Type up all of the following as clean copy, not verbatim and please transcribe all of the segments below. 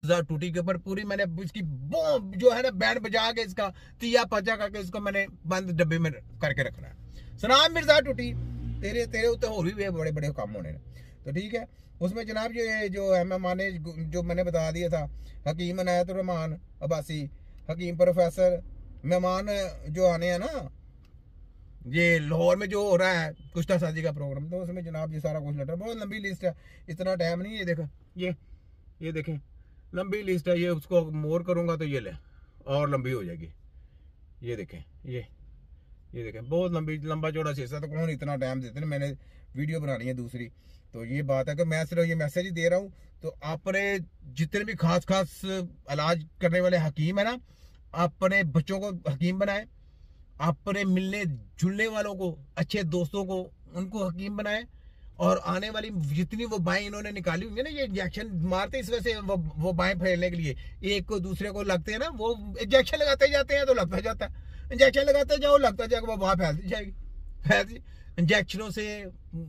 टूटी के ऊपर पूरी मैंने इसकी जो है ना बैंड बजा के इसका तिया पचा करके इसको मैंने बंद डब्बे में करके रखना है। सलाम मिर्जा टूटी, तेरे तेरे उत्ते और भी बड़े बड़े काम होने। तो ठीक है, उसमें जनाब ये जो मेहमान जो मैंने बता दिया था, हकीम अनायतुर रहमान अब्बासी, हकीम प्रोफेसर मेहमान जो आने हैं ना, ये लाहौर में जो हो रहा है कुश्ता साजी का प्रोग्राम, तो उसमें जनाब ये सारा कुछ लटा, बहुत लंबी लिस्ट है, इतना टाइम नहीं है। देखो ये देखें लंबी लिस्ट है, ये उसको मोर करूंगा तो ये ले और लंबी हो जाएगी। ये देखें ये देखें बहुत लंबा चौड़ा शीशा, तो कौन इतना टाइम देते हैं, मैंने वीडियो बनानी है दूसरी। तो ये बात है कि मैं सिर्फ ये मैसेज ही दे रहा हूँ, तो अपने जितने भी खास इलाज करने वाले हकीम है ना, अपने बच्चों को हकीम बनाए, अपने मिलने जुलने वालों को, अच्छे दोस्तों को, उनको हकीम बनाए। और आने वाली जितनी वो बाएं इन्होंने निकाली हुई है ना, ये इंजेक्शन मारते इस वजह से वो बाएं फैलने के लिए, एक को दूसरे को लगते हैं ना, वो इंजेक्शन लगाते जाते हैं तो लगता जाता है, इंजेक्शन लगाते जाओ लगता जाएगा, वो वहां फैलती जाएगी। इंजेक्शनों से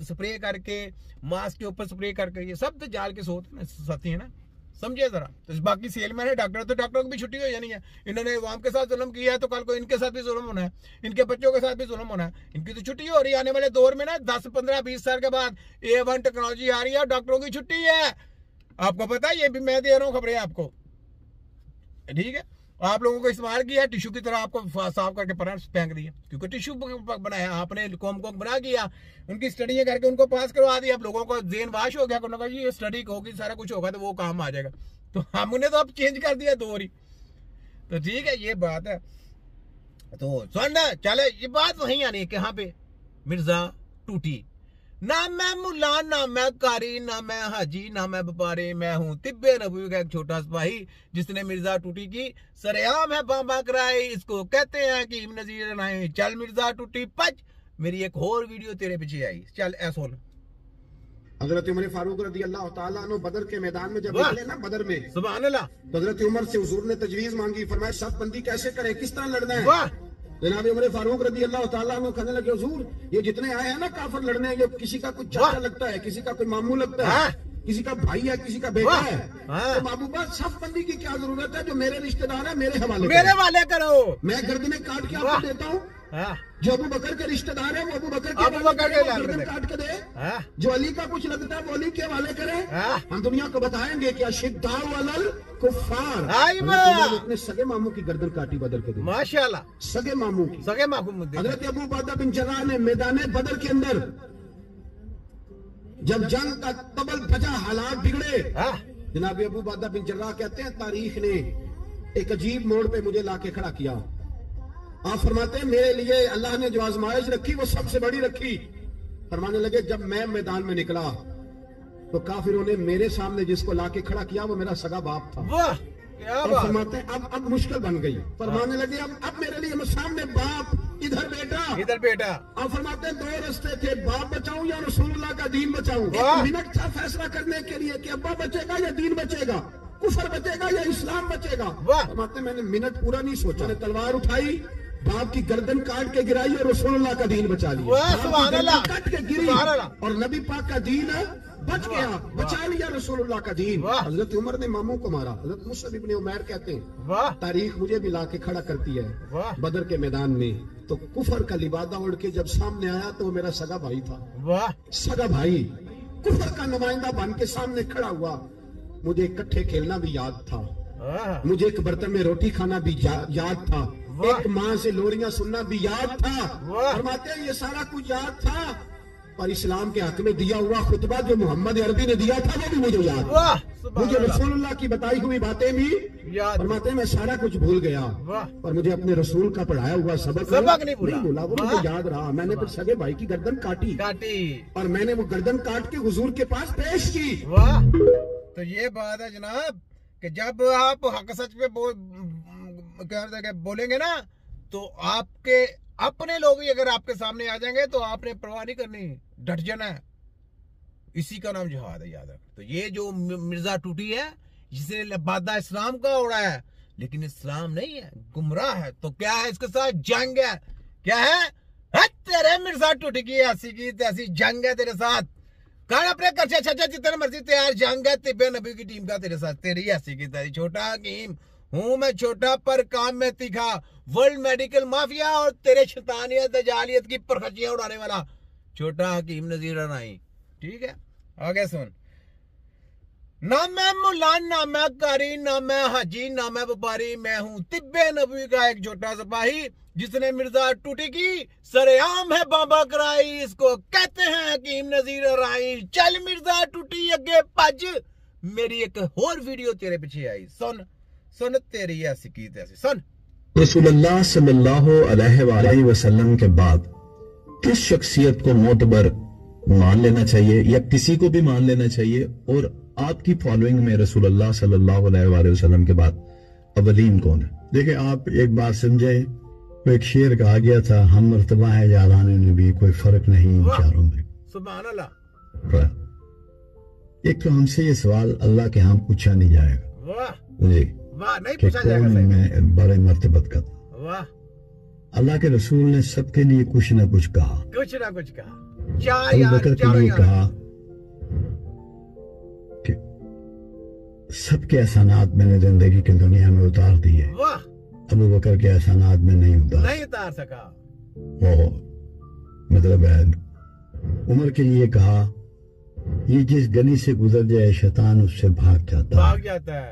स्प्रे करके, मास्क के ऊपर स्प्रे करके, ये सब तो जाल के सोती है ना, समझिए जरा। तो बाकी सेलमैन है, डॉक्टर, तो डॉक्टरों की भी छुट्टी हो जानी है। इन्होंने अवाम के साथ जुल्म किया है तो कल को इनके साथ भी जुल्म होना है, इनके बच्चों के साथ भी जुल्म होना है। इनकी तो छुट्टी हो रही है, आने वाले दौर में ना 10, 15, 20 साल के बाद A1 टेक्नोलॉजी आ रही है, डॉक्टरों की छुट्टी है। आपको पता है, ये भी मैं दे रहा हूँ खबरें आपको, ठीक है। आप लोगों को इस्तेमाल किया टिश्यू की तरह, आपको साफ करके पर फेंक दिया, क्योंकि टिश्यू बनाया आपने, कॉम बना किया, उनकी स्टडी करके उनको पास करवा दिया। अब लोगों को जेन वाश हो गया, उन्होंने कहा ये स्टडी होगी, सारा कुछ होगा तो वो काम आ जाएगा, तो हमने तो अब चेंज कर दिया दो ही। तो ठीक है, ये बात है। तो सुन चले, ये बात वहीं आनी है, कहाँ पे, मिर्जा टूटी। ना मैं मुल्ला, ना मैं कारी, ना मैं हाजी, ना मैं व्यापारी, मैं हूँ तिब्बे नबी का एक छोटा सिपाही, जिसने मिर्जा टूटी की सरेआम है बाबा कराई, इसको कहते हैं कि नजीर नहीं। चल मिर्जा टूटी पच, मेरी एक और वीडियो तेरे पीछे आई, चल ऐसा सुन। हजरत उमर फारूक रदी अल्लाह तआला अन्हु बदर के मैदान में जब निकले ना, बदर में, सुभान अल्लाह, तो हजरत उमर से हुजूर ने तजवीज मांगी, फरमाया शर्तबंदी कैसे करें, किस तरह लड़ना है। जनाब उमर फारूक रदी अल्लाह तआला अन्हु कहने लगे, हुजूर ये जितने आए हैं ना काफिर लड़ने, ये किसी का कुछ चाचा लगता है, किसी का कोई मामू लगता है, किसी का भाई है, किसी का बेटा है, तो महबूबा शर्तबंदी की क्या जरूरत है, जो मेरे रिश्तेदार है मेरे हवाले करो, मैं गर्दनें काट के आपको देता हूँ। जो अबू बकर के रिश्तेदार है वो अबू बकर के गर्दन काट के दे, जो अली का कुछ लगता है वो अली के हवाले करे। हम दुनिया को बताएंगे कि अशिद्दा वलल कुफ्फार, अपने सगे मामू की गर्दन काटी बदर के दिन, माशाल्लाह, सगे मामू की, सगे मामू। हजरत अबू उबादा बिन जर्राह ने मैदान बदर के अंदर जब जंग का तबल बजा, हालात बिगड़े, जनाब अबू उबादा बिन जर्राह कहते हैं तारीख ने एक अजीब मोड़ पे मुझे लाके खड़ा किया। आप फरमाते हैं मेरे लिए अल्लाह ने जो आजमाइश रखी वो सबसे बड़ी रखी। फरमाने लगे जब मैं मैदान में निकला तो काफिरों ने मेरे सामने जिसको लाके खड़ा किया वो मेरा सगा बाप था। वाह क्या बात। फरमाते हैं अब मुश्किल बन गई। फरमाने लगे अब मेरे लिए सामने बाप, इधर बेटा। अब फरमाते हैं दो रास्ते थे, बाप बचाऊं या रसूलुल्लाह का दीन बचाऊं। एक मिनट था फैसला करने के लिए कि अब्बा बचेगा या दीन बचेगा, कुफर बचेगा या इस्लाम बचेगा। फरमाते मैंने मिनट पूरा नहीं सोचा, मैंने तलवार उठाई, बाप की गर्दन काट के गिराई और रसूलुल्लाह का दीन बचा लिया, काट के गिरी और नबी पाक का दीन बच गया, बचा लिया रसूलुल्लाह का दीन। हजरत उमर ने मामू को मारा। हजरत मुसअब इब्न उमैर कहते हैं तारीख मुझे भी लाके खड़ा करती है बदर के मैदान में, तो कुफर का लिबादा उड़ के जब सामने आया तो वो मेरा सगा भाई था। सगा भाई कुफर का नुमाइंदा बन के सामने खड़ा हुआ। मुझे इकट्ठे खेलना भी याद था, मुझे एक बर्तन में रोटी खाना भी याद था, एक माँ से लोरियां सुनना भी याद था। फरमाते हैं ये सारा कुछ याद था, पर इस्लाम के हक में दिया हुआ खुतबा जो मोहम्मद अरबी ने दिया था वो भी मुझे याद था। मुझे रसूलुल्लाह की बताई हुई बातें भी याद। फरमाते हैं मैं सारा कुछ भूल गया, पर मुझे अपने रसूल का पढ़ाया हुआ सबक नहीं भूला, वो मुझे याद रहा। मैंने फिर सगे भाई की गर्दन काटी और मैंने वो गर्दन काट के हुजूर के पास पेश की। तो ये बात है जनाब कि जब आप हक सच पे बोलेंगे ना, तो आपके अपने लोग ही अगर आपके सामने आ जाएंगे तो आपने परवाह नहीं करनी, डट जाना है। इसी का नाम जिहाद है, याद रख। तो ये जो मिर्जा टूटी है, जिसने लबादा इस्लाम का उड़ा है, लेकिन इस्लाम नहीं है, गुमराह है। तो क्या है इसके साथ? जंग है। क्या है? तेरे मिर्जा टूटी की ऐसी की तैसी जंग है तेरे साथ। कहा अपने कर चाचा जितने मर्जी तैयार जंग है तिब्बे नबी की टीम का तेरे साथ, तेरी ऐसी की तेरी। छोटा हकीम हूं मैं छोटा पर काम में तीखा, वर्ल्ड मेडिकल माफिया और तेरे शैतानियत दजालियत की परखचियां उड़ाने वाला छोटा हकीम नजीर राई। ठीक है, आगे सुन। ना मैं मुला, ना मैं कारी, ना मैं हाजी, ना मैं व्यापारी, मैं हूं तिब्बे नबी का एक छोटा सिपाही जिसने मिर्जा टूटी की सरेआम है बाबा कराई। इसको कहते हैं हकीम नजीर राई। चल मिर्जा टूटी अगे भज, मेरी एक और वीडियो तेरे पीछे आई, सुन सुन तेरी ऐसी की तैसी सुन। रसूलुल्लाह सल्लल्लाहु अलैहि वसल्लम के बाद किस शख्सियत को मोतबर मान लेना चाहिए या किसी को भी मान लेना चाहिए, और आपकी फॉलोइंग में रसूलुल्लाह सल्लल्लाहु अलैहि वसल्लम के बाद अवलीन कौन है? देखिए, आप एक बात समझे, एक शेर कहा गया था, हम मर्तबा है याराने में भी कोई फर्क नहीं इन चारों में। सुभान अल्लाह। एक तो हमसे ये सवाल अल्लाह के यहाँ पूछा नहीं जाएगा। वाह जी, वाह, नहीं पूछा जाएगा। मैं बड़े मर्तबत का था। वाह, अल्लाह के रसूल ने सबके लिए कुछ ना कुछ कहा, कुछ ना कुछ कहा। अबू बकर के लिए कहा कि सबके एहसानात मैंने जिंदगी की दुनिया में उतार दिए, अबू बकर के एहसानात में नहीं उतार सका। वो मतलब है, उमर के लिए कहा, ये जिस गली से गुजर जाए शैतान उससे भाग जाता है।